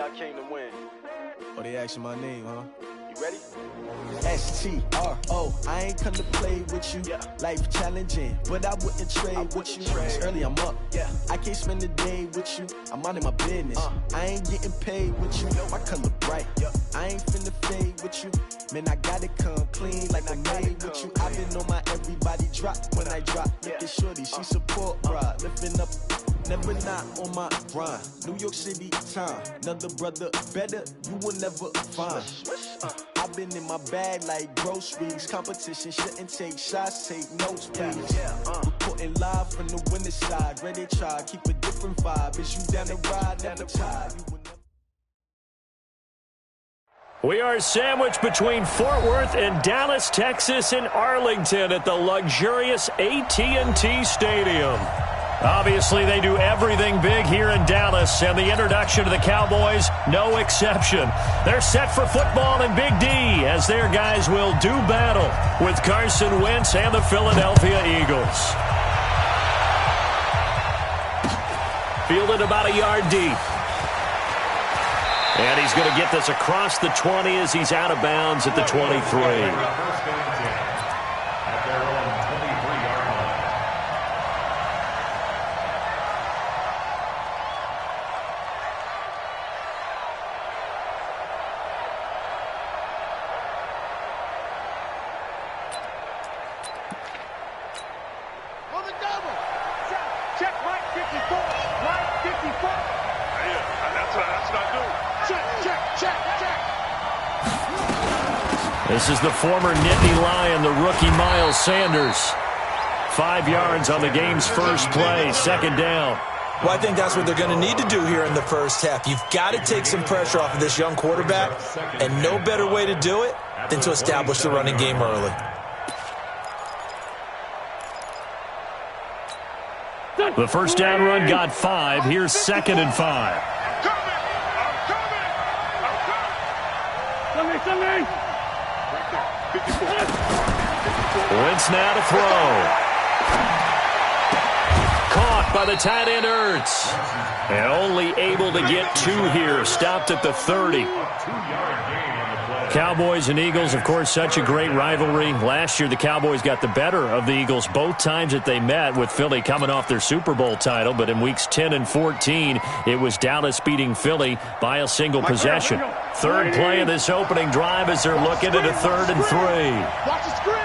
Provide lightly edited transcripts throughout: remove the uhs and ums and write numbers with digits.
I came to win. Oh, they asking my name, huh? You ready? S-T-R-O, I ain't come to play with you. Life challenging, but I wouldn't trade with you. It's early, I'm up. I can't spend the day with you. I'm out of my business. I ain't getting paid with you. My color bright. I ain't finna fade with you. Man, I gotta come clean like I made with you. I've been on my everybody drop when I drop. Look at shorty, she support, bruh. Lifting up, never not on my grind. New York City time, another brother better, you will never find. I've been in my bag like groceries. Competition shouldn't take shots, take notes, please. Reporting live from the winning side. Ready to try, keep a different vibe. Is you down the ride, never tired. We are sandwiched between Fort Worth and Dallas, Texas, and Arlington at the luxurious AT&T Stadium. Obviously, they do everything big here in Dallas, and the introduction to the Cowboys, no exception. They're set for football in Big D, as their guys will do battle with Carson Wentz and the Philadelphia Eagles. Fielded about a yard deep. And he's going to get this across the 20 as he's out of bounds at the 23. This is the former Nittany Lion, the rookie Miles Sanders. 5 yards on the game's first play, second down. Well, I think that's what they're going to need to do here in the first half. You've got to take some pressure off of this young quarterback, and no better way to do it than to establish the running game early. The first down run got 5. Here's 2nd and 5. Wentz now to throw. Caught by the tight end Ertz. And only able to get 2 here. Stopped at the 30. Cowboys and Eagles, of course, such a great rivalry. Last year, the Cowboys got the better of the Eagles both times that they met, with Philly coming off their Super Bowl title. But in weeks 10 and 14, it was Dallas beating Philly by a single possession. Third play of this opening drive as they're looking at a 3rd and 3. Watch the screen.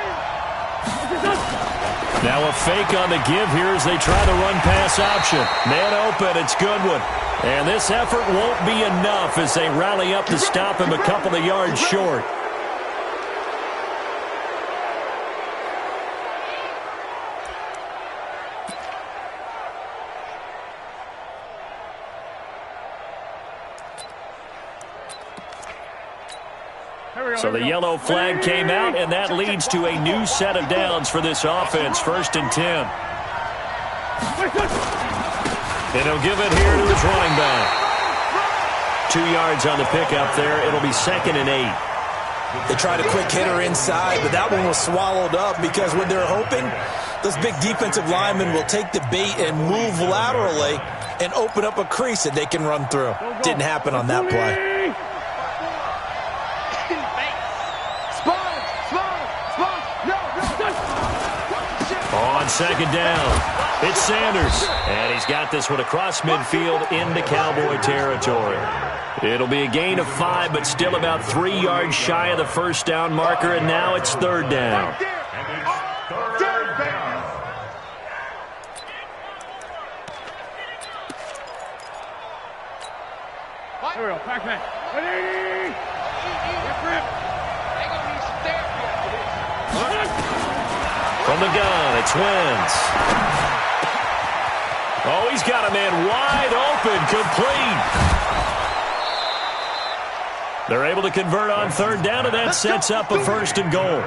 Now a fake on the give here as they try the run-pass option. Man open, it's Goodwin. And this effort won't be enough as they rally up to stop him a couple of yards short. So the yellow flag came out, and that leads to a new set of downs for this offense. 1st and 10. And he'll give it here to his running back. 2 yards on the pickup there. It'll be 2nd and 8. They tried a quick hitter inside, but that one was swallowed up because what they're hoping, those big defensive linemen will take the bait and move laterally and open up a crease that they can run through. Didn't happen on that play. On 2nd down, it's Sanders. And he's got this one across midfield into Cowboy territory. It'll be a gain of 5, but still about 3 yards shy of the first down marker, and now it's 3rd down. Here we go, Pac-Man. Ready? From the gun, it's Wentz. Oh, he's got a man wide open, complete. They're able to convert on 3rd down, and that sets up a 1st and goal.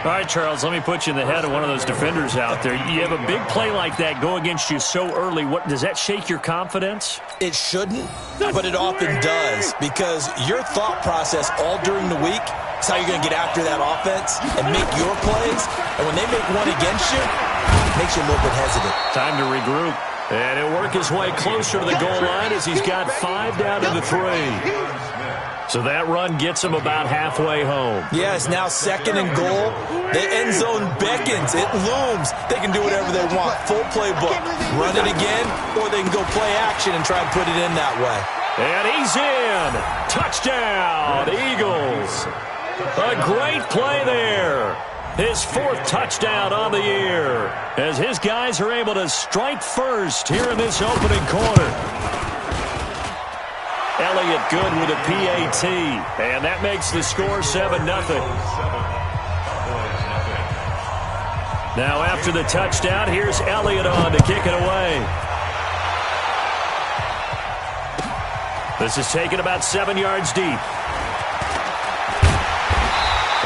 All right, Charles, let me put you in the head of one of those defenders out there. You have a big play like that go against you so early. What does that shake your confidence? It shouldn't, but it often does, because your thought process all during the week is how you're going to get after that offense and make your plays. And when they make one against you, it makes you a little bit hesitant. Time to regroup. And he'll work his way closer to the goal line as he's got 5 down to the 3. So that run gets him about halfway home. Yeah, it's now 2nd and goal. The end zone beckons. It looms. They can do whatever they want. Full playbook. Run it again, or they can go play action and try and put it in that way. And he's in. Touchdown, Eagles. A great play there. His 4th touchdown on the year as his guys are able to strike first here in this opening quarter. Elliott good with a PAT, and that makes the score 7-0. Now after the touchdown, here's Elliott on to kick it away. This is taken about 7 yards deep.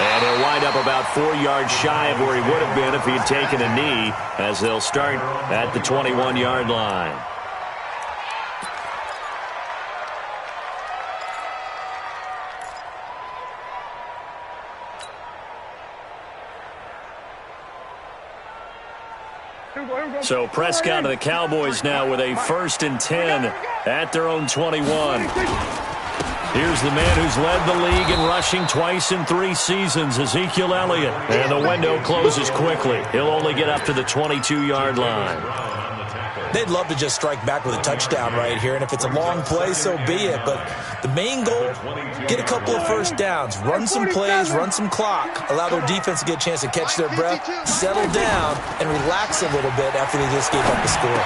And he'll wind up about 4 yards shy of where he would have been if he had taken a knee, as they'll start at the 21-yard line. So Prescott and the Cowboys now with a 1st and 10 at their own 21. Here's the man who's led the league in rushing twice in 3 seasons, Ezekiel Elliott. And the window closes quickly. He'll only get up to the 22-yard line. They'd love to just strike back with a touchdown right here, and if it's a long play, so be it. But the main goal, get a couple of 1st downs, run some plays, run some clock, allow their defense to get a chance to catch their breath, settle down, and relax a little bit after they just gave up the score.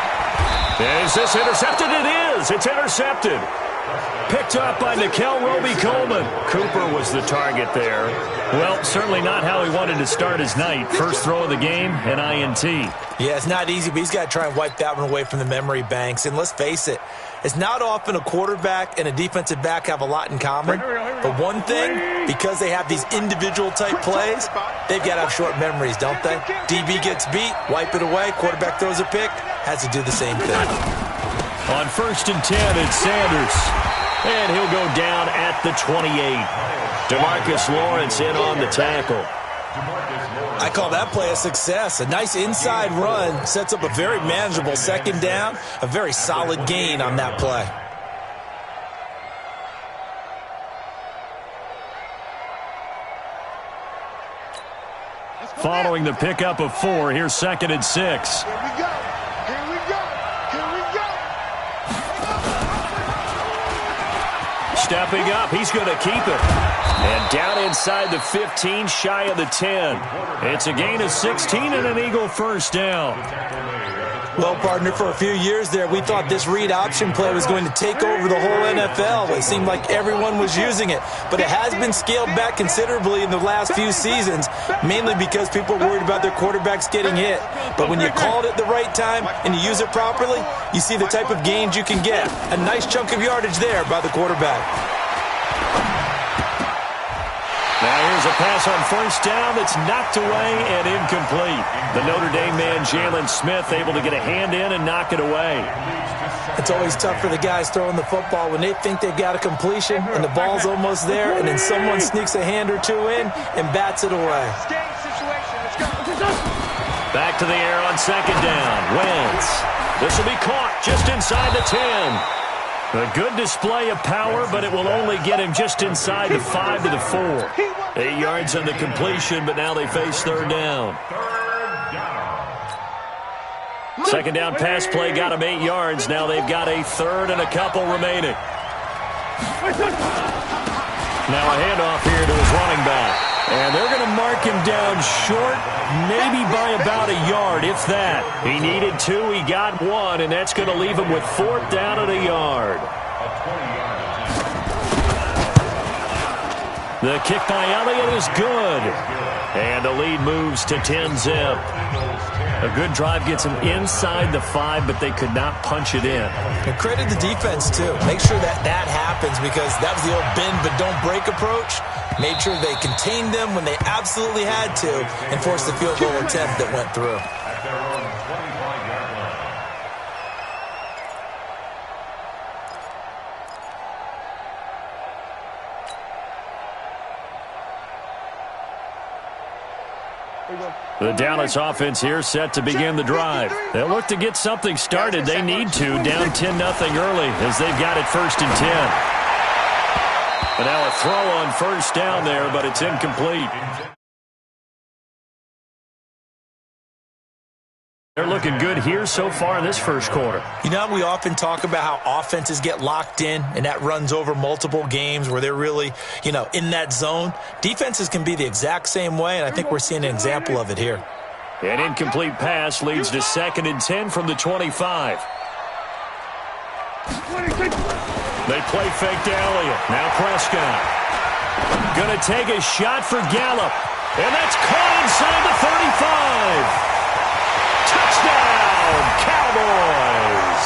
Is this intercepted? It is. It's intercepted. Picked up by Nickel Roby-Coleman. Cooper was the target there. Well, certainly not how he wanted to start his night. First throw of the game, an INT. Yeah, it's not easy, but he's got to try and wipe that one away from the memory banks. And let's face it, it's not often a quarterback and a defensive back have a lot in common. But one thing, because they have these individual type plays, they've got to have short memories, don't they? DB gets beat, wipe it away, quarterback throws a pick, has to do the same thing. On 1st and 10, it's Sanders. And he'll go down at the 28. DeMarcus Lawrence in on the tackle. I call that play a success. A nice inside run sets up a very manageable 2nd down, a very solid gain on that play. Following the pickup of 4, here's 2nd and 6. Here we go. Here we go. Here we go. Stepping up, he's going to keep it. And down inside the 15, shy of the 10. It's a gain of 16 and an Eagle 1st down. Well, partner, for a few years there, we thought this read option play was going to take over the whole NFL. It seemed like everyone was using it. But it has been scaled back considerably in the last few seasons, mainly because people are worried about their quarterbacks getting hit. But when you call it at the right time and you use it properly, you see the type of gains you can get. A nice chunk of yardage there by the quarterback. Now here's a pass on 1st down that's knocked away and incomplete. The Notre Dame man, Jalen Smith, able to get a hand in and knock it away. It's always tough for the guys throwing the football when they think they've got a completion and the ball's almost there, and then someone sneaks a hand or two in and bats it away. Back to the air on 2nd down. Wentz. This will be caught just inside the 10. A good display of power, but it will only get him just inside the 5 to the 4. 8 yards on the completion, but now they face 3rd down. 2nd down pass play got him 8 yards. Now they've got a 3rd and a couple remaining. Now a handoff here to his running back. And they're going to mark him down short, maybe by about a yard, if that. He needed 2, he got 1, and that's going to leave him with 4th down and a yard. The kick by Elliott is good. And the lead moves to 10-zip. A good drive gets him inside the 5, but they could not punch it in. And credit the defense, too. Make sure that happens, because that was the old bend but don't break approach. Made sure they contained them when they absolutely had to and forced the field goal attempt that went through. The Dallas offense here set to begin the drive. They'll look to get something started. They need to, down 10-0 early as they've got it 1st and 10. And now a throw on 1st down there, but it's incomplete. They're looking good here so far in this first quarter. You know, we often talk about how offenses get locked in, and that runs over multiple games where they're really, in that zone. Defenses can be the exact same way, and I think we're seeing an example of it here. An incomplete pass leads to 2nd and 10 from the 25. They play fake to Elliott. Now Prescott. Going to take a shot for Gallup. And that's caught inside the 35. Touchdown, Cowboys!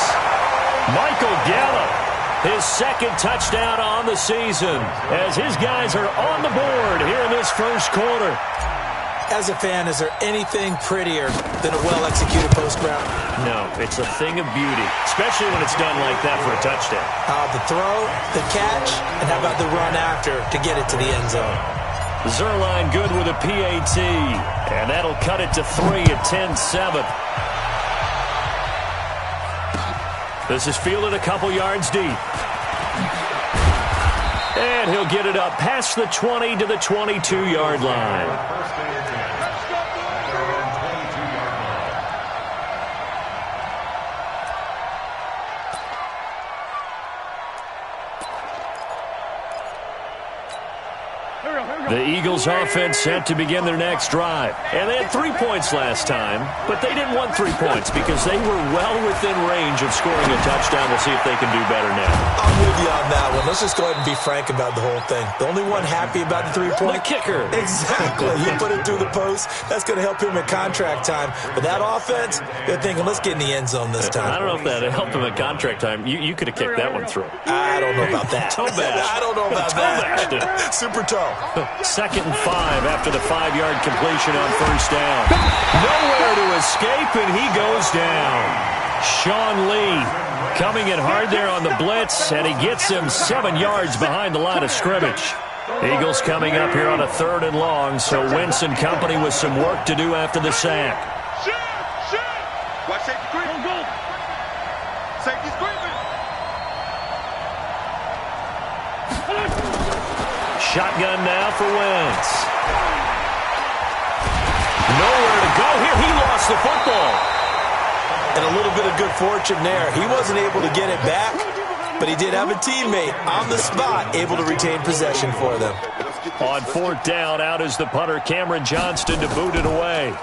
Michael Gallup, his 2nd touchdown on the season, as his guys are on the board here in this first quarter. As a fan, is there anything prettier than a well-executed post route? No, it's a thing of beauty, especially when it's done like that for a touchdown. The throw, the catch, and how about the run after to get it to the end zone? Zerline good with a PAT, and that'll cut it to 3 at 10-7. This is fielded a couple yards deep. And he'll get it up past the 20 to the 22-yard line. The Eagles offense set to begin their next drive. And they had 3 points last time, but they didn't want 3 points because they were well within range of scoring a touchdown. We'll see if they can do better now. I'm with you on that one. Let's just go ahead and be frank about the whole thing. The only one happy about the 3-point? The kicker. Exactly. He put it through the post. That's going to help him in contract time. But that offense, they're thinking, let's get in the end zone this time. I don't know if that helped him in contract time. You could have kicked that one through. I don't know about that. Toe bash. I don't know about that. Super toe. 2nd and 5 after the 5-yard completion on 1st down. Nowhere to escape, and he goes down. Sean Lee coming in hard there on the blitz, and he gets him 7 yards behind the line of scrimmage. Eagles coming up here on a 3rd and long, so Wentz and company with some work to do after the sack. Watch safety creeping. Go. Safety's creeping. Shotgun now for Wentz. Nowhere to go here. He lost the football. And a little bit of good fortune there. He wasn't able to get it back, but he did have a teammate on the spot able to retain possession for them. On 4th down, out is the punter, Cameron Johnston, to boot it away.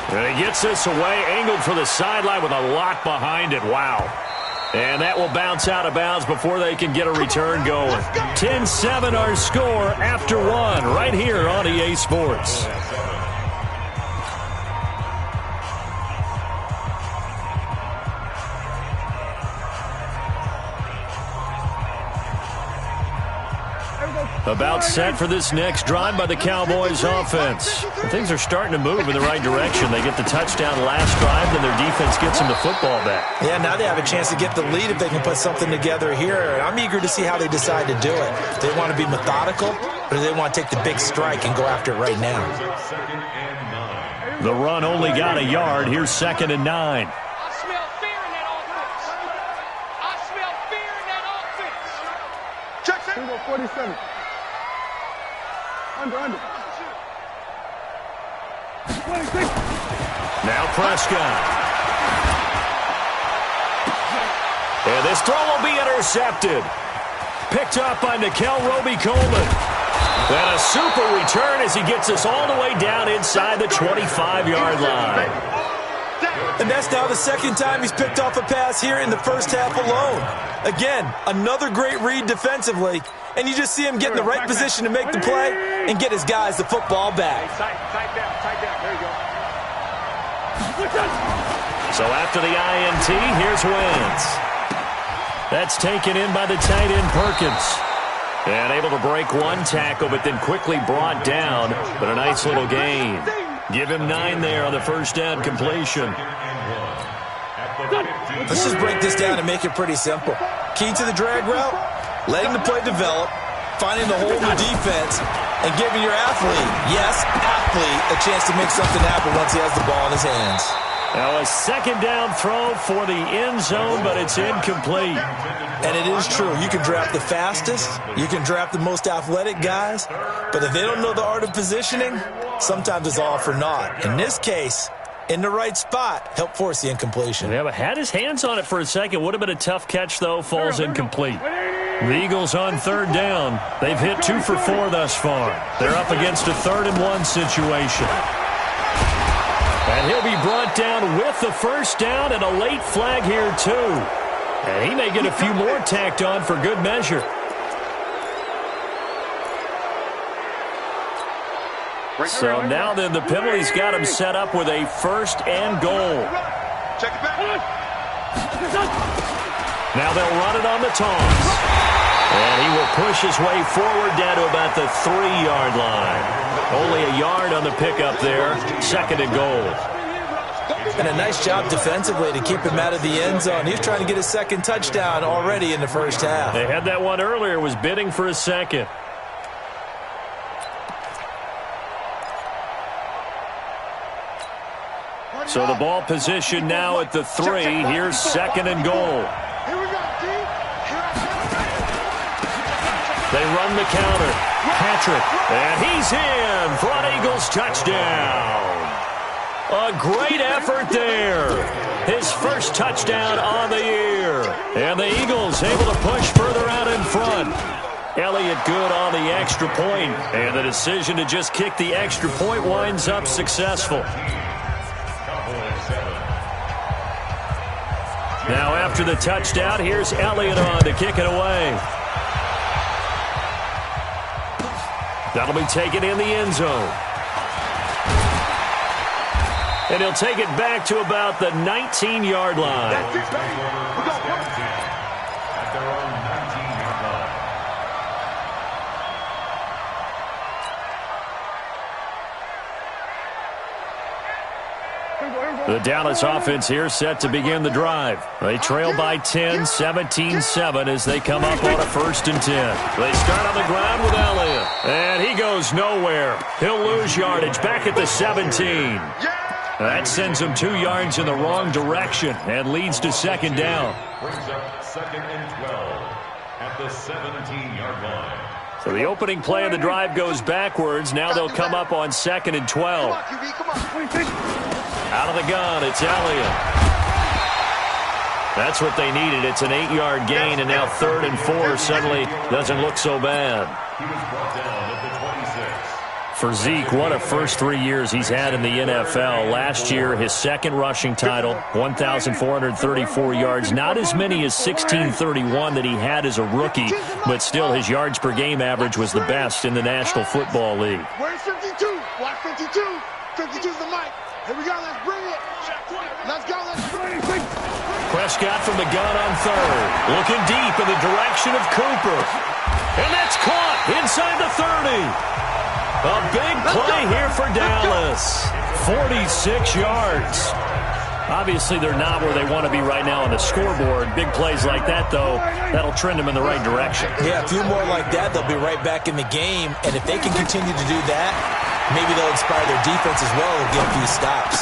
And he gets this away, angled for the sideline with a lot behind it. Wow. And that will bounce out of bounds before they can get a return going. 10-7 our score after 1 right here on EA Sports. About set for this next drive by the Cowboys offense. And things are starting to move in the right direction. They get the touchdown last drive, then their defense gets them the football back. Yeah, now they have a chance to get the lead if they can put something together here. I'm eager to see how they decide to do it. Do they want to be methodical, or do they want to take the big strike and go after it right now? The run only got a yard. Here's 2nd and 9. I smell fear in that offense. I smell fear in that offense. Check it. Here we go, 47. Under. 26. Now Prescott. And this throw will be intercepted. Picked up by Nikel Roby-Coleman. And a super return as he gets us all the way down inside the 25-yard line. And that's now the 2nd time he's picked off a pass here in the first half alone. Again, another great read defensively. And you just see him get in the right position to make the play and get his guys the football back. Tight down. There you go. So after the INT, here's Wentz. That's taken in by the tight end Perkins. And able to break one tackle, but then quickly brought down. But a nice little gain. Give him 9 there on the first down completion. Let's just break this down and make it pretty simple. Key to the drag route, letting the play develop, finding the hole in the defense and giving your athlete, yes, athlete, a chance to make something happen once he has the ball in his hands. Now a second down throw for the end zone, but it's incomplete. And it is true. You can draft the fastest. You can draft the most athletic guys. But if they don't know the art of positioning, sometimes it's all for naught. In this case, in the right spot, help force the incompletion. Yeah, but had his hands on it for a second. Would have been a tough catch, though. Falls incomplete. The Eagles on third down. They've hit 2 for 4 thus far. They're up against a 3rd-and-1 situation. And he'll be brought down with the first down and a late flag here, too. And he may get a few more tacked on for good measure. So now then the penalty's got him set up with a 1st and goal. Check it back. Now they'll run it on the taunts. And he will push his way forward down to about the 3-yard line. Only a yard on the pickup there. 2nd and goal. And a nice job defensively to keep him out of the end zone. He's trying to get his 2nd touchdown already in the first half. They had that one earlier, was bidding for a 2nd. So the ball position now at the 3. Here's 2nd and goal. They run the counter. Patrick. And he's in for an Eagles touchdown. A great effort there. His first touchdown on the year. And the Eagles able to push further out in front. Elliott good on the extra point. And the decision to just kick the extra point winds up successful. Now after the touchdown, here's Elliott on to kick it away. That'll be taken in the end zone. And he'll take it back to about the 19-yard line. The Dallas offense here set to begin the drive. They trail by 10, 17-7 as they come up on a 1st and 10. They start on the ground with Elliott. And he goes nowhere. He'll lose yardage back at the 17. That sends him 2 yards in the wrong direction and leads to 2nd down. Brings up 2nd and 12 at the 17-yard line. So the opening play of the drive goes backwards. Now they'll come up on 2nd and 12. Out of the gun, it's Elliott. That's what they needed. It's an 8-yard gain, and now 3rd and 4 suddenly doesn't look so bad. He was brought down at the 26. For Zeke, what a first 3 years he's had in the NFL. Last year, his 2nd rushing title, 1,434 yards. Not as many as 1,631 that he had as a rookie, but still his yards per game average was the best in the National Football League. Where's 52? Watch 52. 52's the mic. Here we go. Let's bring it. Let's go. Let's bring it. Prescott from the gun on 3rd. Looking deep in the direction of Cooper. And that's caught inside the 30. A big play here for Dallas. 46 yards. Obviously, they're not where they want to be right now on the scoreboard. Big plays like that, though, that'll trend them in the right direction. Yeah, a few more like that, they'll be right back in the game. And if they can continue to do that, maybe they'll inspire their defense as well and get a few stops.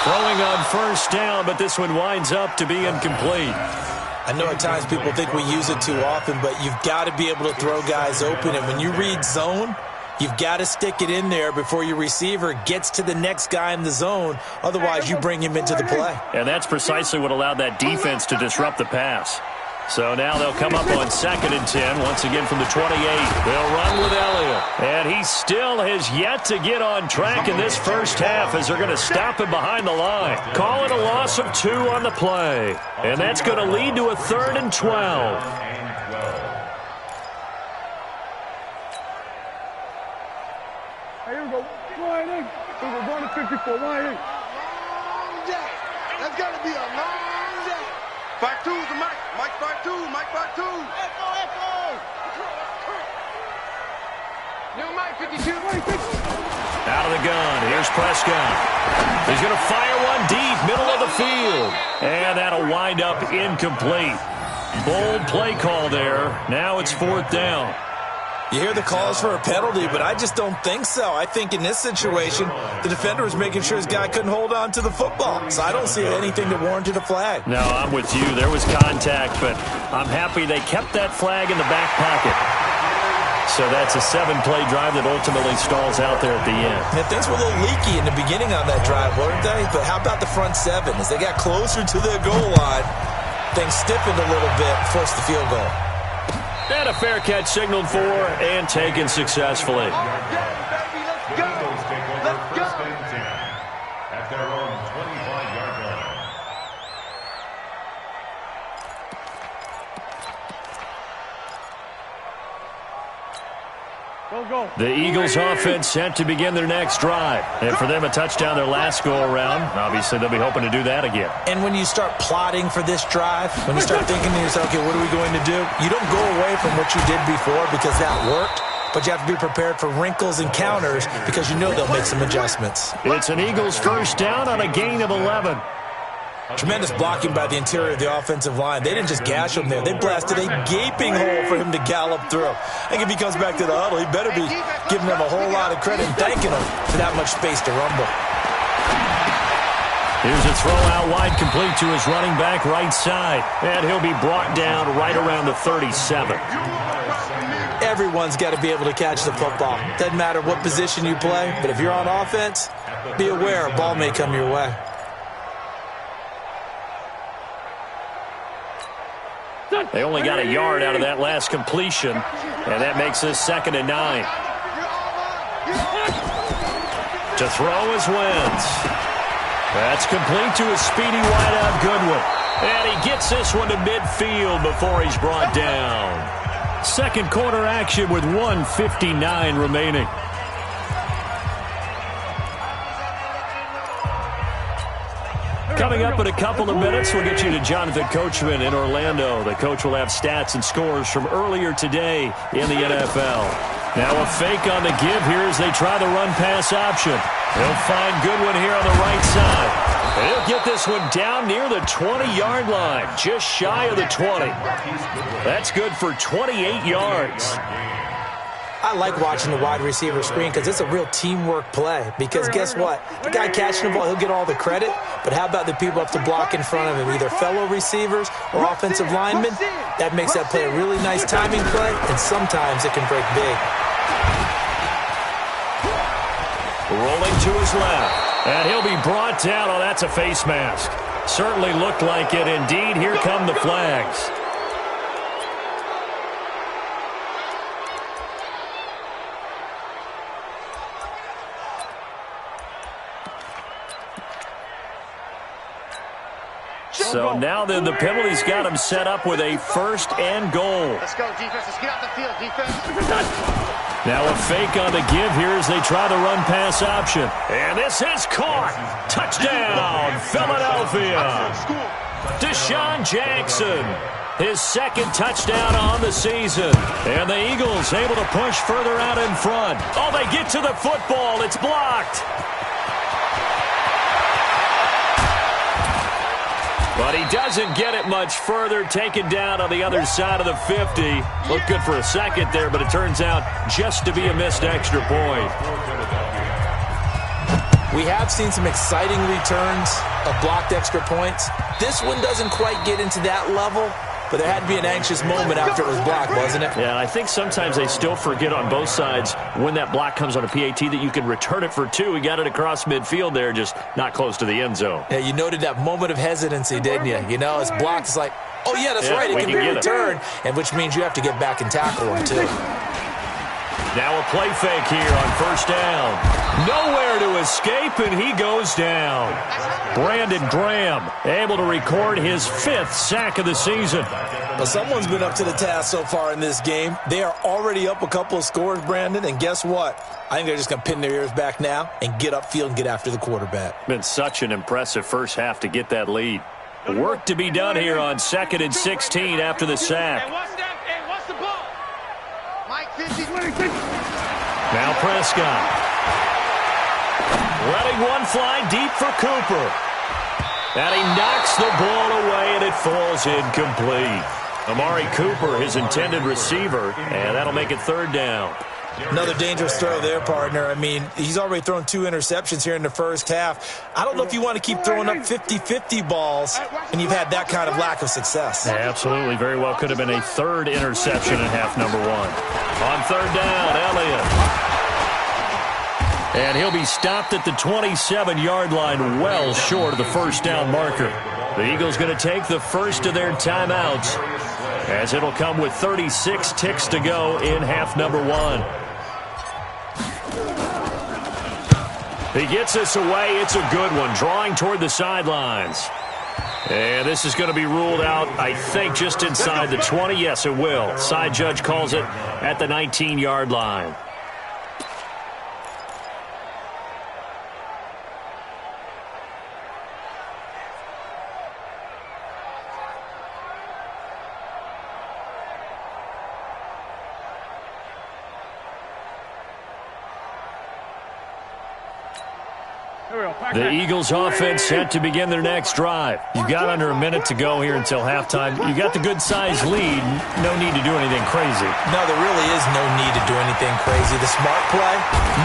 Throwing on 1st down, but this one winds up to be incomplete. I know at times people think we use it too often, but you've got to be able to throw guys open. And when you read zone, you've got to stick it in there before your receiver gets to the next guy in the zone. Otherwise, you bring him into the play. And that's precisely what allowed that defense to disrupt the pass. So now they'll come up on 2nd and 10, once again from the 28. They'll run with Elliott. And he still has yet to get on track in this first half as they're going to stop him behind the line. Call it a loss of 2 on the play. And that's going to lead to a 3rd and 12. Here we go. Wide in. We're going to 54. Wide in. Long day. That's got to be a long day. 5-2 is the mic. Mike 5-2. Mike 5-2. Echo. New mic 52. Out of the gun. Here's Prescott. He's going to fire one deep, middle of the field. And that'll wind up incomplete. Bold play call there. Now it's 4th down. You hear the calls for a penalty, but I just don't think so. I think in this situation, the defender was making sure his guy couldn't hold on to the football. So I don't see anything that warranted a flag. No, I'm with you. There was contact, but I'm happy they kept that flag in the back pocket. So that's a 7-play drive that ultimately stalls out there at the end. And things were a little leaky in the beginning on that drive, weren't they? But how about the front 7? As they got closer to their goal line, things stiffened a little bit, forced the field goal. And a fair catch signaled for and taken successfully. The Eagles take over first and 10 at their own 25-yard line. The Eagles offense set to begin their next drive. And for them, a touchdown their last go-around. Obviously, they'll be hoping to do that again. And when you start plotting for this drive, when you start thinking to yourself, okay, what are we going to do? You don't go away from what you did before because that worked, but you have to be prepared for wrinkles and counters because you know they'll make some adjustments. It's an Eagles first down on a gain of 11. Tremendous blocking by the interior of the offensive line. They didn't just gash him there. They blasted a gaping hole for him to gallop through. I think if he comes back to the huddle, he better be giving them a whole lot of credit and thanking them for that much space to rumble. Here's a throw out wide, complete to his running back right side. And he'll be brought down right around the 37. Everyone's got to be able to catch the football. Doesn't matter what position you play, but if you're on offense, be aware a ball may come your way. They only got a yard out of that last completion, and that makes this 2nd and 9. To throw is Wentz. That's complete to a speedy wideout Goodwin. And he gets this one to midfield before he's brought down. Second quarter action with 1:59 remaining. Coming up in a couple of minutes, we'll get you to Jonathan Coachman in Orlando. The coach will have stats and scores from earlier today in the NFL. Now a fake on the give here as they try the run-pass option. He'll find Goodwin here on the right side. And he'll get this one down near the 20-yard line, just shy of the 20. That's good for 28 yards. I like watching the wide receiver screen because it's a real teamwork play. Because guess what? The guy catching the ball, he'll get all the credit. But how about the people up to block in front of him, either fellow receivers or offensive linemen? That makes that play a really nice timing play, and sometimes it can break big. Rolling to his left, and he'll be brought down. Oh, that's a face mask. Certainly looked like it. Indeed, here come the flags. So now then, the penalty's got him set up with a 1st and goal. Let's go, defense. Let's get out the field, defense. Now a fake on the give here as they try the run-pass option. And this is caught. Touchdown, Philadelphia. Deshaun Jackson, his 2nd touchdown on the season. And the Eagles able to push further out in front. Oh, they get to the football. It's blocked. But he doesn't get it much further, taken down on the other side of the 50. Looked good for a second there, but it turns out just to be a missed extra point. We have seen some exciting returns of blocked extra points. This one doesn't quite get into that level, but there had to be an anxious moment after it was blocked, wasn't it? Yeah, I think sometimes they still forget on both sides when that block comes on a PAT that you can return it for 2. He got it across midfield there, just not close to the end zone. Yeah, you noted that moment of hesitancy, didn't you? You know, it's blocked. It's like, oh, yeah, that's right. It can be returned, and which means you have to get back and tackle him, too. Now a play fake here on 1st down. Nowhere to escape, and he goes down. Brandon Graham able to record his 5th sack of the season. Well, someone's been up to the task so far in this game. They are already up a couple of scores, Brandon, and guess what? I think they're just going to pin their ears back now and get upfield and get after the quarterback. Been such an impressive first half to get that lead. Work to be done here on 2nd and 16 after the sack. What's the ball? Mike 50. Now Prescott. Letting one fly deep for Cooper. And he knocks the ball away, and it falls incomplete. Amari Cooper, his intended receiver, and that'll make it 3rd down. Another dangerous throw there, partner. I mean, he's already thrown 2 interceptions here in the first half. I don't know if you want to keep throwing up 50-50 balls, and you've had that kind of lack of success. Yeah, absolutely. Very well could have been a 3rd interception in half number 1. On 3rd down, Elliott. And he'll be stopped at the 27-yard line, well short of the 1st down marker. The Eagles going to take the first of their timeouts, as it'll come with 36 ticks to go in half number 1. He gets us away. It's a good one, drawing toward the sidelines. And this is going to be ruled out, I think, just inside the 20. Yes, it will. Side judge calls it at the 19-yard line. The Eagles offense set to begin their next drive. You've got under a minute to go here until halftime. You got the good-sized lead. No need to do anything crazy. No, there really is no need to do anything crazy. The smart play.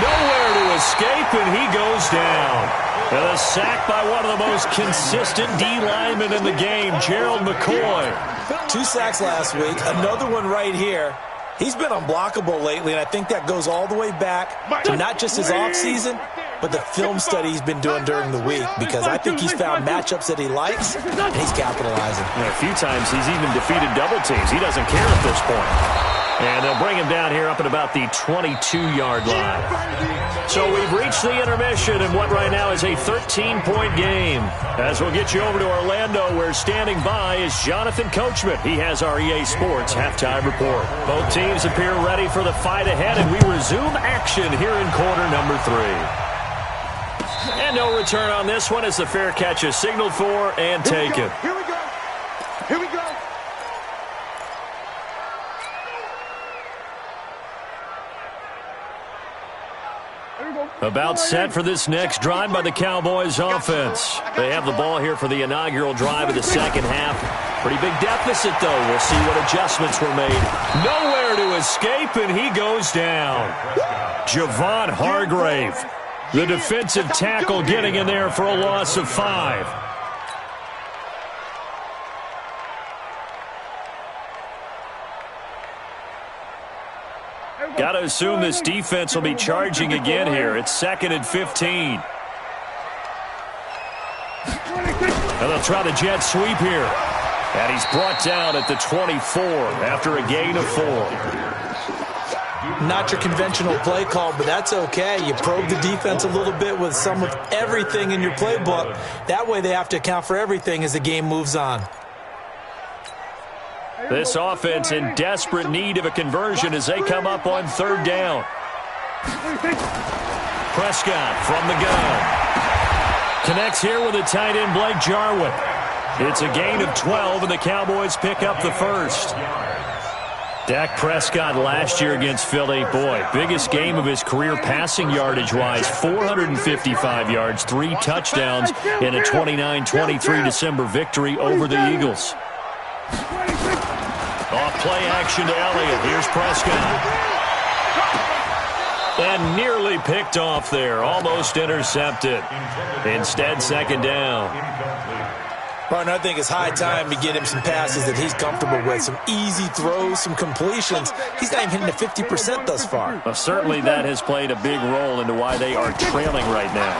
Nowhere to escape, and he goes down. And a sack by one of the most consistent D linemen in the game, Gerald McCoy. 2 sacks last week. Another one right here. He's been unblockable lately, and I think that goes all the way back to not just his offseason, but the film study he's been doing during the week, because I think he's found matchups that he likes, and he's capitalizing. And a few times he's even defeated double teams. He doesn't care at this point. And they'll bring him down here up at about the 22-yard line. So we've reached the intermission in what right now is a 13-point game. As we'll get you over to Orlando, where standing by is Jonathan Coachman. He has our EA Sports halftime report. Both teams appear ready for the fight ahead, and we resume action here in quarter number 3. And no return on this one as the fair catch is signaled for and taken. Here we go. Here we go. About set for this next drive by the Cowboys offense. They have the ball here for the inaugural drive of the second half. Pretty big deficit, though. We'll see what adjustments were made. Nowhere to escape, and he goes down. Javon Hargrave, the defensive tackle, getting in there for a loss of 5. Got to assume this defense will be charging again here. It's 2nd and 15. And they'll try the jet sweep here. And he's brought down at the 24 after a gain of 4. Not your conventional play call, but that's okay. You probe the defense a little bit with some of everything in your playbook. That way they have to account for everything as the game moves on. This offense in desperate need of a conversion as they come up on 3rd down. Prescott from the gun. Connects here with a tight end, Blake Jarwin. It's a gain of 12, and the Cowboys pick up the first. Dak Prescott last year against Philly, boy, biggest game of his career passing yardage-wise, 455 yards, 3 touchdowns in a 29-23 December victory over the Eagles. Off play action to Elliott. Here's Prescott. And nearly picked off there. Almost intercepted. Instead, 2nd down. Partner, I think it's high time to get him some passes that he's comfortable with. Some easy throws, some completions. He's not even hitting the 50% thus far. Well, certainly that has played a big role into why they are trailing right now.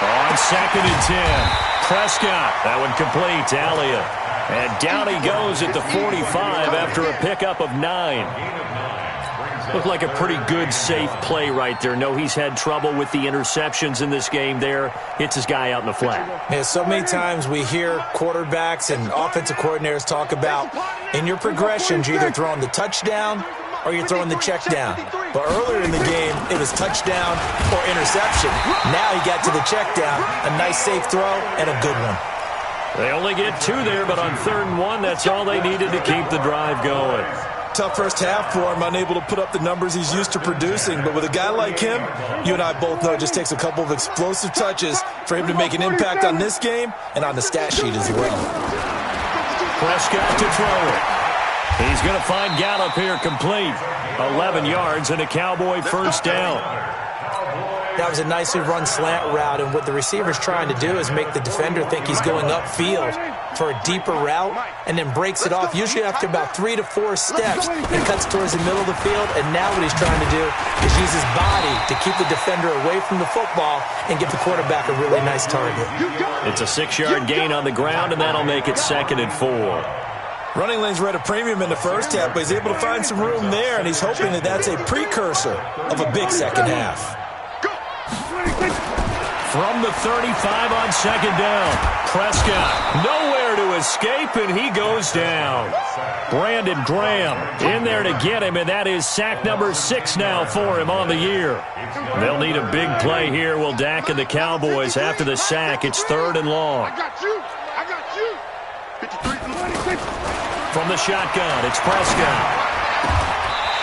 On 2nd and 10. Prescott. That one complete to Elliott. And down he goes at the 45 after a pickup of 9. Looked like a pretty good, safe play right there. No, he's had trouble with the interceptions in this game there. Hits his guy out in the flat. Yeah, so many times we hear quarterbacks and offensive coordinators talk about in your progressions, you're either throwing the touchdown or you're throwing the check down. But earlier in the game, it was touchdown or interception. Now he got to the check down, a nice safe throw, and a good one. They only get 2 there, but on 3rd and 1, that's all they needed to keep the drive going. Tough first half for him, unable to put up the numbers he's used to producing. But with a guy like him, you and I both know it just takes a couple of explosive touches for him to make an impact on this game and on the stat sheet as well. Prescott to throw it. He's going to find Gallup here complete. 11 yards and a Cowboy first down. That was a nicely run slant route, and what the receiver's trying to do is make the defender think he's going upfield for a deeper route and then breaks it off, usually after about 3 to 4 steps. He cuts towards the middle of the field, and now what he's trying to do is use his body to keep the defender away from the football and give the quarterback a really nice target. It's a 6-yard gain on the ground, and that'll make it 2nd and 4. Running lanes were at a premium in the first half, but he's able to find some room there, and he's hoping that that's a precursor of a big second half. From the 35 on 2nd down, Prescott nowhere to escape, and he goes down. Brandon Graham in there to get him, and that is sack number 6 now for him on the year. They'll need a big play here, will Dak and the Cowboys after the sack. It's 3rd and long. I got you. 53. From the shotgun, it's Prescott.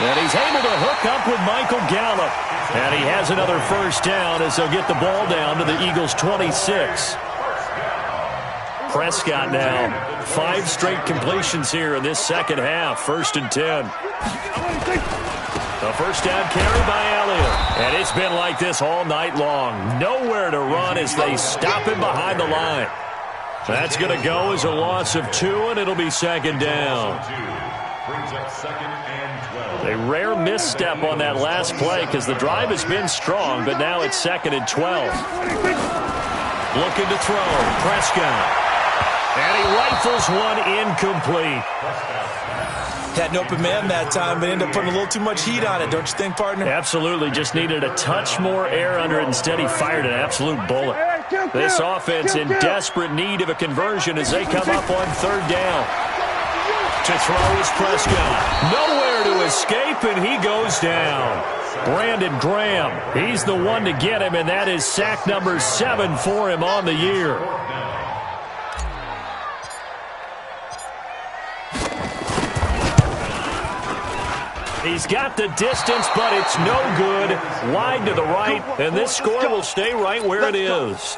And he's able to hook up with Michael Gallup. And he has another first down as they'll get the ball down to the Eagles' 26. Prescott now, 5 straight completions here in this second half. 1st and 10. The first down carry by Elliott. And it's been like this all night long. Nowhere to run as they stop him behind the line. That's going to go as a loss of 2, and it'll be 2nd down. A rare misstep on that last play because the drive has been strong, but now it's 2nd and 12. Looking to throw, Prescott. And he rifles one incomplete. Had an open man that time, but ended up putting a little too much heat on it, don't you think, partner? Absolutely. Just needed a touch more air under it. Instead, he fired an absolute bullet. This offense in desperate need of a conversion as they come up on 3rd down. To throw is Prescott. Nowhere to escape, and he goes down. Brandon Graham, he's the one to get him, and that is sack number 7 for him on the year. He's got the distance, but it's no good. Wide to the right, and this score will stay right where it is.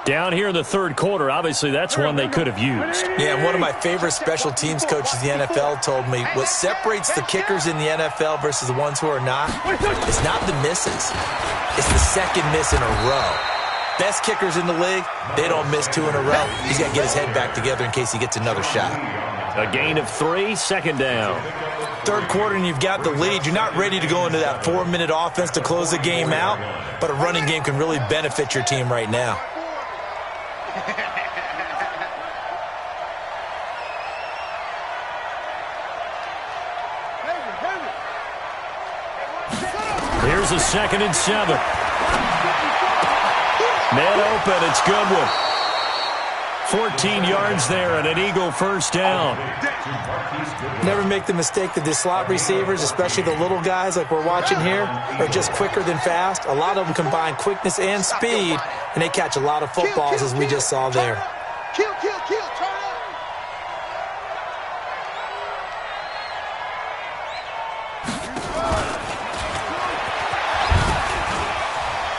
Down here in the 3rd quarter, obviously that's one they could have used. Yeah, and one of my favorite special teams coaches in the NFL told me what separates the kickers in the NFL versus the ones who are not is not the misses. It's the second miss in a row. Best kickers in the league, they don't miss 2 in a row. He's got to get his head back together in case he gets another shot. A gain of 3, 2nd down. 3rd quarter and you've got the lead. You're not ready to go into that 4-minute offense to close the game out, but a running game can really benefit your team right now. Here's a 2nd and 7. Man open, it's Goodwin. 14 yards there and an Eagle first down. Never make the mistake that the slot receivers, especially the little guys like we're watching here, are just quicker than fast. A lot of them combine quickness and speed, and they catch a lot of footballs as we just saw there. Kill, turn up.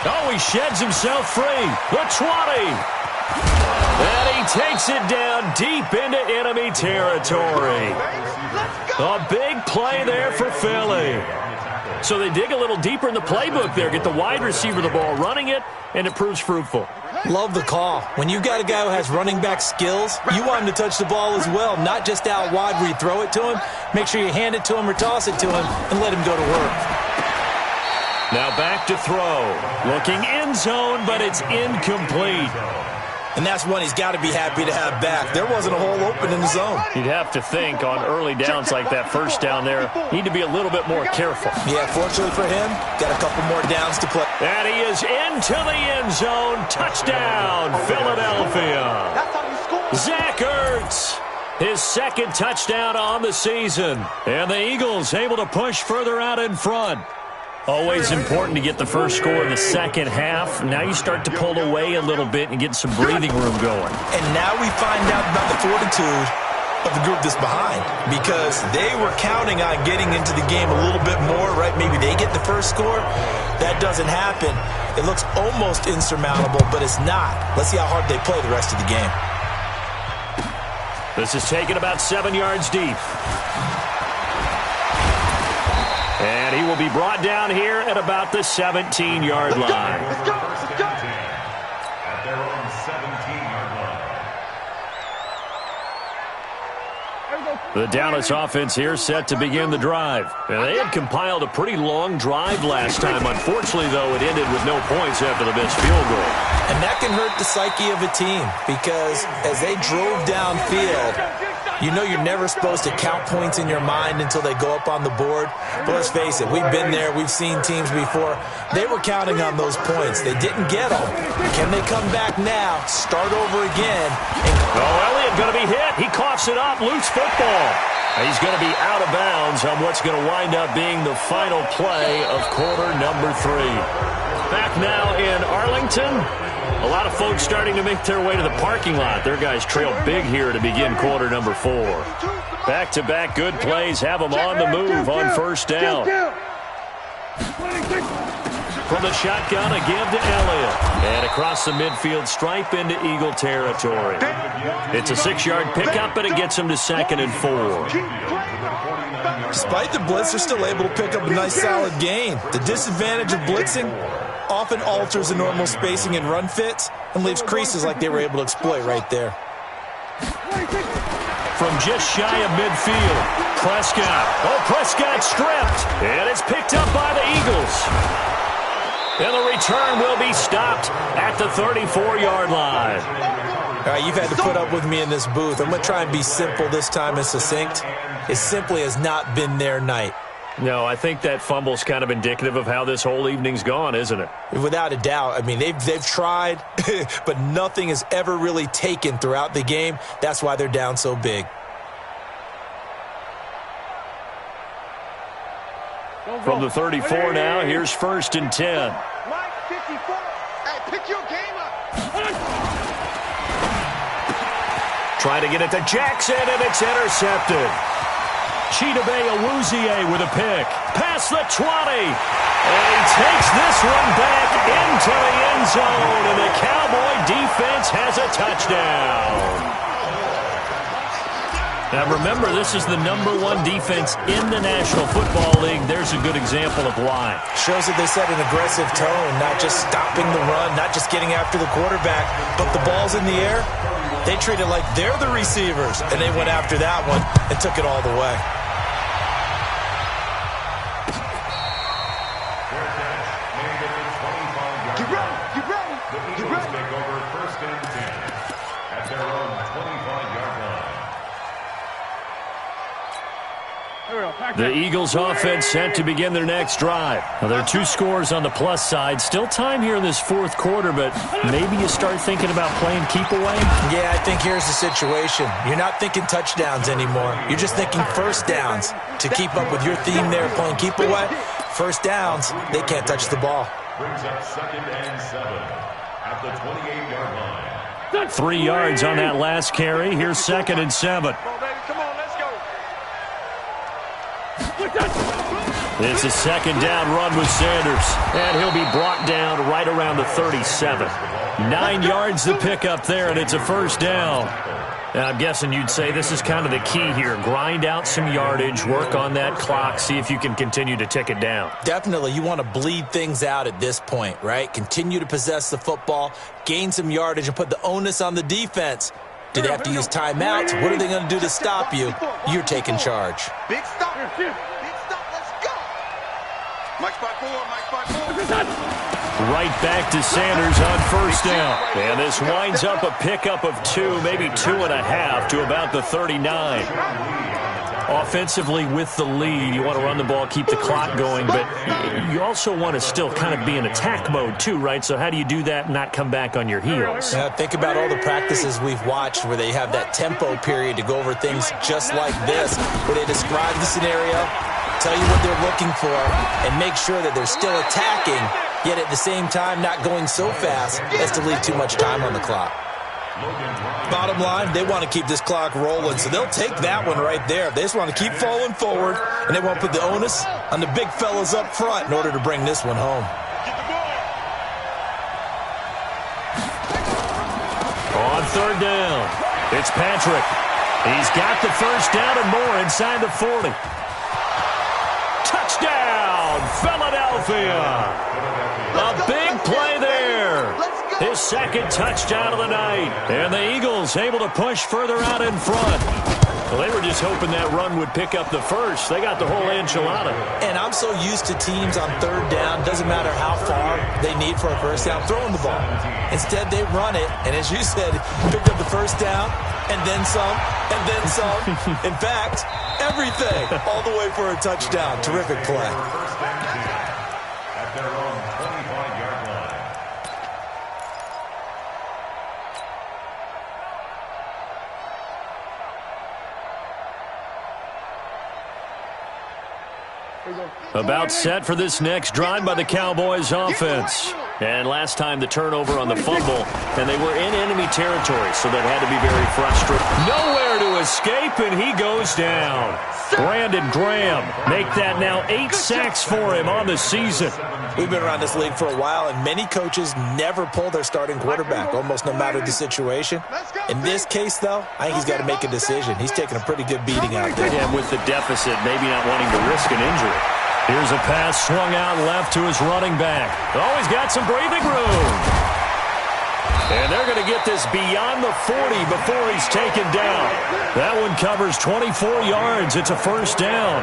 Oh, he sheds himself free. The 20. And he takes it down deep into enemy territory. A big play there for Philly. So they dig a little deeper in the playbook there, get the wide receiver the ball, running it, and it proves fruitful. Love the call. When you got a guy who has running back skills, you want him to touch the ball as well, not just out wide where you throw it to him. Make sure you hand it to him or toss it to him and let him go to work. Now back to throw. Looking end zone, but it's incomplete. And that's one he's got to be happy to have back. There wasn't a hole open in the zone. You'd have to think on early downs like that first down there, need to be a little bit more careful. Yeah, fortunately for him, got a couple more downs to play. And he is into the end zone. Touchdown, Philadelphia. Zach Ertz, his 2nd touchdown on the season. And the Eagles able to push further out in front. Always important to get the first score in the second half. Now you start to pull away a little bit and get some breathing room going. And now we find out about the fortitude of the group that's behind, because they were counting on getting into the game a little bit more, right? Maybe they get the first score. That doesn't happen. It looks almost insurmountable, but it's not. Let's see how hard they play the rest of the game. This is taken about 7 yards deep. And he will be brought down here at about the 17-yard line. Let's go. At their own 17-yard line. The Dallas offense here set to begin the drive. And they had compiled a pretty long drive last time. Unfortunately, though, it ended with no points after the missed field goal. And that can hurt the psyche of a team because as they drove downfield, you know you're never supposed to count points in your mind until they go up on the board. But let's face it, we've been there. We've seen teams before. They were counting on those points. They didn't get them. Can they come back now, start over again? Elliott going to be hit. He coughs it up. Loose football. He's going to be out of bounds on what's going to wind up being the final play of quarter number 3. Back now in Arlington. A lot of folks starting to make their way to the parking lot. Their guys trail big here to begin quarter number 4. Back-to-back good plays have them on the move on first down. From the shotgun, a give to Elliott. And across the midfield stripe into Eagle territory. It's a 6-yard pickup, but it gets him to 2nd and 4. Despite the blitz, they're still able to pick up a nice solid gain. The disadvantage of blitzing often alters the normal spacing and run fits and leaves creases like they were able to exploit right there. From just shy of midfield, Prescott. Oh, Prescott stripped. And it's picked up by the Eagles. And the return will be stopped at the 34-yard line. All right, you've had to put up with me in this booth. I'm going to try and be simple this time and succinct. It simply has not been their night. No, I think that fumble's kind of indicative of how this whole evening's gone, isn't it? Without a doubt. I mean, they've tried, but nothing has ever really taken throughout the game. That's why they're down so big. From the 34 now, here's 1st and 10. Mike, 54. Hey, pick your game up. Trying to get it to Jackson, and it's intercepted. Chidobe Awuzie with a pick. Past the 20. And he takes this one back into the end zone. And the Cowboy defense has a touchdown. Now remember, this is the #1 defense in the National Football League. There's a good example of why. Shows that they set an aggressive tone, not just stopping the run, not just getting after the quarterback, but the ball's in the air. They treat it like they're the receivers, and they went after that one and took it all the way. Get ready. The Eagles take over 1st and 10 at their own 25-yard line. The Eagles offense set to begin their next drive. Now, there are 2 scores on the plus side. Still time here in this 4th quarter, but maybe you start thinking about playing keep away? Yeah, I think here's the situation. You're not thinking touchdowns anymore. You're just thinking first downs. To keep up with your theme there, playing keep away, first downs, they can't touch the ball. Brings up 2nd and 7 at the 28-yard line. 3 yards on that last carry. Here's 2nd and 7. Come on, let's go. It's a 2nd down run with Sanders. And he'll be brought down right around the 37. 9 yards to pick up there, and it's a 1st down. And I'm guessing you'd say this is kind of the key here. Grind out some yardage, work on that clock, see if you can continue to tick it down. Definitely, you want to bleed things out at this point, right? Continue to possess the football, gain some yardage, and put the onus on the defense. Do they have to use timeouts? What are they going to do to stop you? You're taking charge. Big stop. Big stop. Let's go. Mike spot 4. Right back to Sanders on 1st down. And this winds up a pickup of 2, maybe 2.5 to about the 39. Offensively with the lead, you want to run the ball, keep the clock going, but you also want to still kind of be in attack mode too, right? So how do you do that and not come back on your heels? Yeah, think about all the practices we've watched where they have that tempo period to go over things just like this, where they describe the scenario, tell you what they're looking for, and make sure that they're still attacking, yet at the same time not going so fast as to leave too much time on the clock. Bottom line, they want to keep this clock rolling, so they'll take that one right there. They just want to keep falling forward, and they want to put the onus on the big fellas up front in order to bring this one home. On 3rd down, it's Patrick. He's got the first down and more inside the 40. Touchdown, Philadelphia. A big play there. His second touchdown of the night. And the Eagles able to push further out in front. Well, they were just hoping that run would pick up the first. They got the whole enchilada. And I'm so used to teams on third down, doesn't matter how far they need for a first down, throwing the ball. Instead, they run it, and as you said, picked up the first down, and then some, and then some. In fact, everything, all the way for a touchdown. Terrific play. At their own 25-yard line. About set for this next drive by the Cowboys offense. And last time the turnover on the fumble, and they were in enemy territory, so that had to be very frustrating. Nowhere to escape, and he goes down. Brandon Graham make that now 8 sacks for him on the season. We've been around this league for a while, and many coaches never pull their starting quarterback, almost no matter the situation. In this case, though, I think he's got to make a decision. He's taking a pretty good beating out there. And with the deficit, maybe not wanting to risk an injury. Here's a pass swung out left to his running back. Oh, he's got some breathing room. And they're going to get this beyond the 40 before he's taken down. That one covers 24 yards. It's a first down.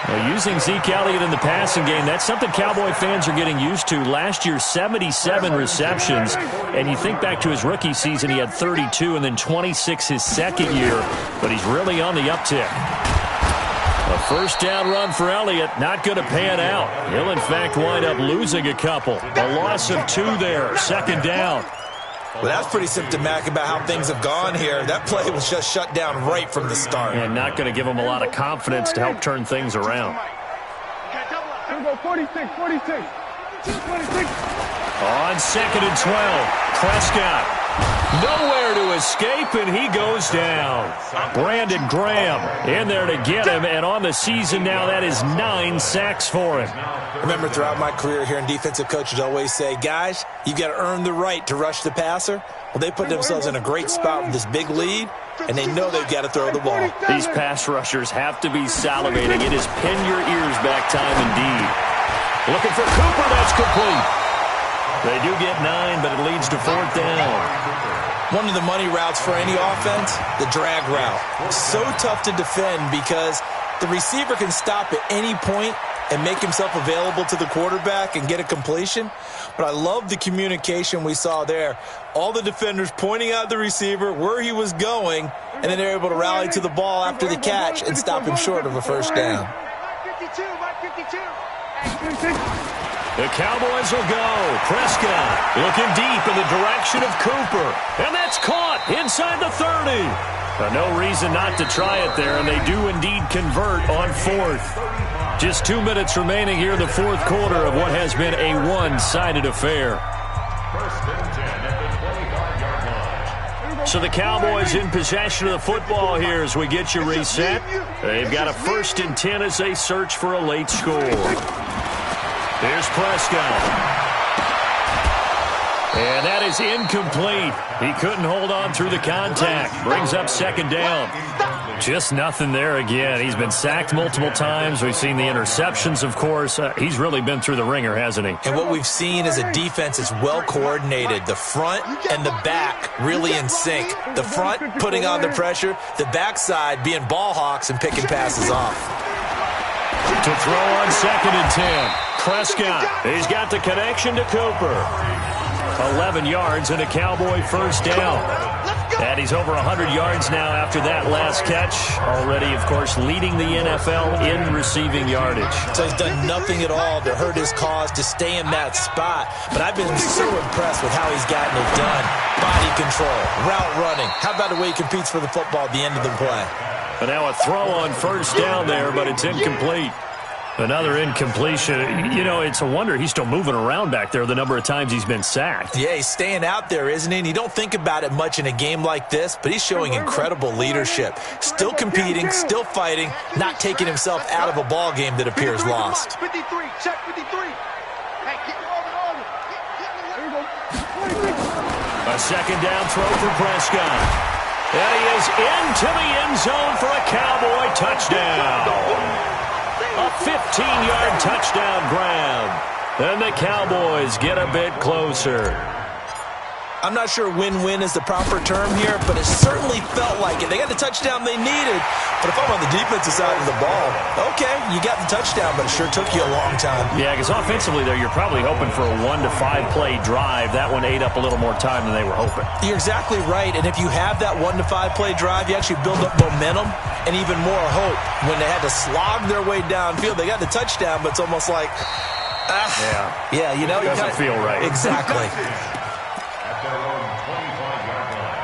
Well, using Zeke Elliott in the passing game, that's something Cowboy fans are getting used to. Last year, 77 receptions. And you think back to his rookie season, he had 32 and then 26 his second year. But he's really on the uptick. A first down run for Elliott, not going to pan out. He'll, in fact, wind up losing a couple. A loss of 2 there, second down. Well, that's pretty symptomatic about how things have gone here. That play was just shut down right from the start. And not going to give him a lot of confidence to help turn things around. Here we go, 46. On 2nd and 12, Prescott. Nowhere to escape, and he goes down. Brandon Graham in there to get him, and on the season now, that is 9 sacks for him. Remember, throughout my career here, defensive coaches always say, guys, you've got to earn the right to rush the passer. Well, they put themselves in a great spot with this big lead, and they know they've got to throw the ball. These pass rushers have to be salivating. It is pin your ears back time indeed. Looking for Cooper, that's complete. They do get 9, but it leads to 4th down. One of the money routes for any offense, the drag route. So tough to defend because the receiver can stop at any point and make himself available to the quarterback and get a completion. But I love the communication we saw there. All the defenders pointing out the receiver, where he was going, and then they're able to rally to the ball after the catch and stop him short of a first down. The Cowboys will go. Prescott looking deep in the direction of Cooper. And that's caught inside the 30. No reason not to try it there, and they do indeed convert on 4th. Just 2 minutes remaining here in the 4th quarter of what has been a one-sided affair. First and 10 at the 25-yard line. So the Cowboys in possession of the football here as we get you reset. They've got a 1st and 10 as they search for a late score. Here's Prescott. And that is incomplete. He couldn't hold on through the contact. Brings up 2nd down. Just nothing there again. He's been sacked multiple times. We've seen the interceptions, of course. He's really been through the ringer, hasn't he? And what we've seen is a defense that's well coordinated. The front and the back really in sync. The front putting on the pressure. The backside being ball hawks and picking passes off. To throw on 2nd and 10. Prescott, he's got the connection to Cooper. 11 yards and a Cowboy first down. And he's over 100 yards now after that last catch. Already, of course, leading the NFL in receiving yardage. So he's done nothing at all to hurt his cause, to stay in that spot. But I've been so impressed with how he's gotten it done. Body control, route running. How about the way he competes for the football at the end of the play? And now a throw on first down there, but it's incomplete. Another incompletion. You know, it's a wonder he's still moving around back there the number of times he's been sacked. Yeah, he's staying out there, isn't he? And you don't think about it much in a game like this, but he's showing incredible leadership. Still competing, still fighting, not taking himself out of a ball game that appears lost. 53, check 53. Hey, get over. A 2nd down throw for Prescott. And he is into the end zone for a Cowboy touchdown. A 15-yard touchdown grab. And the Cowboys get a bit closer. I'm not sure win-win is the proper term here, but it certainly felt like it. They got the touchdown they needed, but if I'm on the defensive side of the ball, okay, you got the touchdown, but it sure took you a long time. Yeah, because offensively, though, you're probably hoping for a 1 to 5 play drive. That one ate up a little more time than they were hoping. You're exactly right, and if you have that 1 to 5 play drive, you actually build up momentum and even more hope. When they had to slog their way downfield, they got the touchdown, but it's almost like, yeah, you know, it doesn't feel right. Exactly. At their own 25-yard line.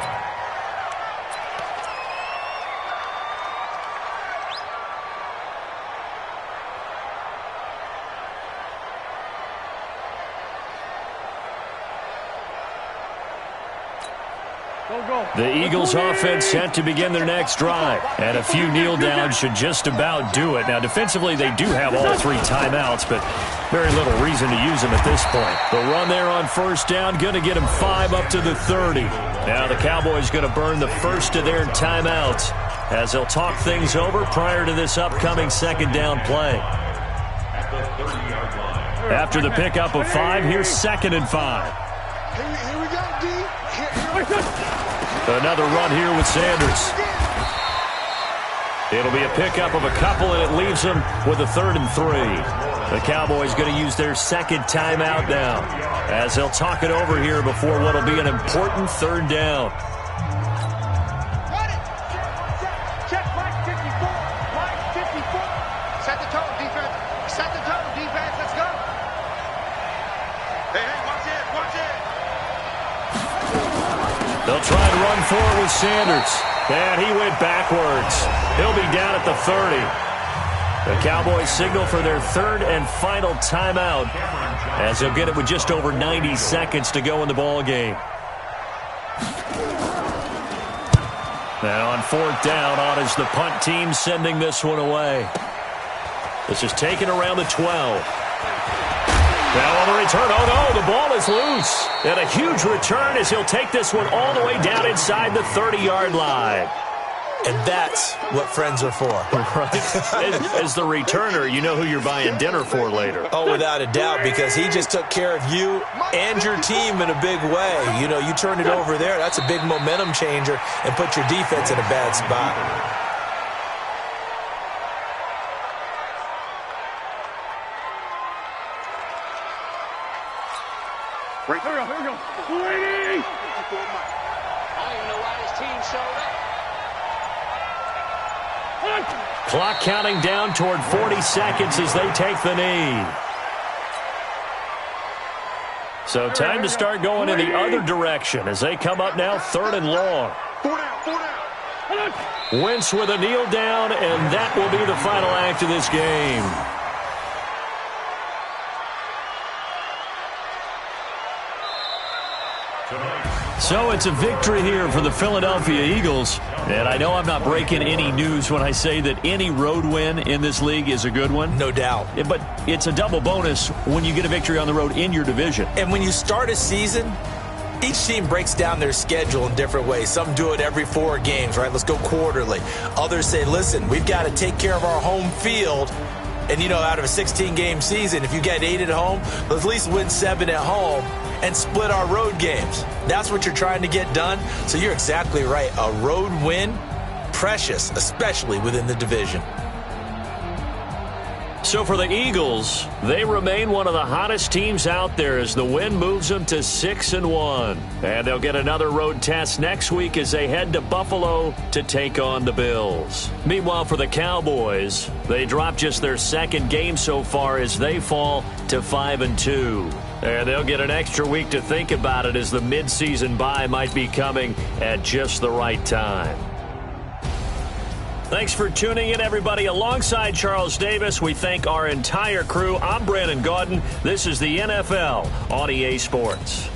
The Eagles offense set to begin their next drive. And a few kneel downs should just about do it. Now, defensively, they do have all 3 timeouts, but very little reason to use them at this point. The run there on first down, going to get them 5 up to the 30. Now the Cowboys going to burn the first of their timeouts as they'll talk things over prior to this upcoming second down play. At the 30-yard line. After the pickup of 5, here's 2nd and 5. Here we go, D. Another run here with Sanders. It'll be a pickup of a couple, and it leaves them with a 3rd and 3. The Cowboys going to use their second timeout now as they'll talk it over here before what will be an important 3rd down. Check, Mike 54. Mike 54. Set the tone, defense. Set the tone, defense. Let's go. Hey, watch it, watch it. They'll try to run forward with Sanders. And he went backwards. He'll be down at the 30. The Cowboys signal for their 3rd and final timeout as they'll get it with just over 90 seconds to go in the ball game. Now on 4th down, on is the punt team sending this one away. This is taken around the 12. Now on the return, oh no, the ball is loose. And a huge return as he'll take this one all the way down inside the 30-yard line. And that's what friends are for. Right. As the returner, you know who you're buying dinner for later. Oh, without a doubt, because he just took care of you and your team in a big way. You know, you turned it over there. That's a big momentum changer and put your defense in a bad spot. Right. Here we go. Waiting. I don't even know why this team showed up. Clock counting down toward 40 seconds as they take the knee. So time to start going in the other direction as they come up now 3rd and long. 4 down. Wentz with a kneel down, and that will be the final act of this game. So it's a victory here for the Philadelphia Eagles. And I know I'm not breaking any news when I say that any road win in this league is a good one. No doubt. But it's a double bonus when you get a victory on the road in your division. And when you start a season, each team breaks down their schedule in different ways. Some do it every 4 games, right? Let's go quarterly. Others say, listen, we've got to take care of our home field. And, you know, out of a 16-game season, if you get 8 at home, let's at least win 7 at home and split our road games. That's what you're trying to get done. So you're exactly right. A road win, precious, especially within the division. So for the Eagles, they remain one of the hottest teams out there as the win moves them to 6-1. And they'll get another road test next week as they head to Buffalo to take on the Bills. Meanwhile, for the Cowboys, they dropped just their 2nd game so far as they fall to 5-2. And they'll get an extra week to think about it as the midseason bye might be coming at just the right time. Thanks for tuning in, everybody. Alongside Charles Davis, we thank our entire crew. I'm Brandon Gaudin. This is the NFL on EA Sports.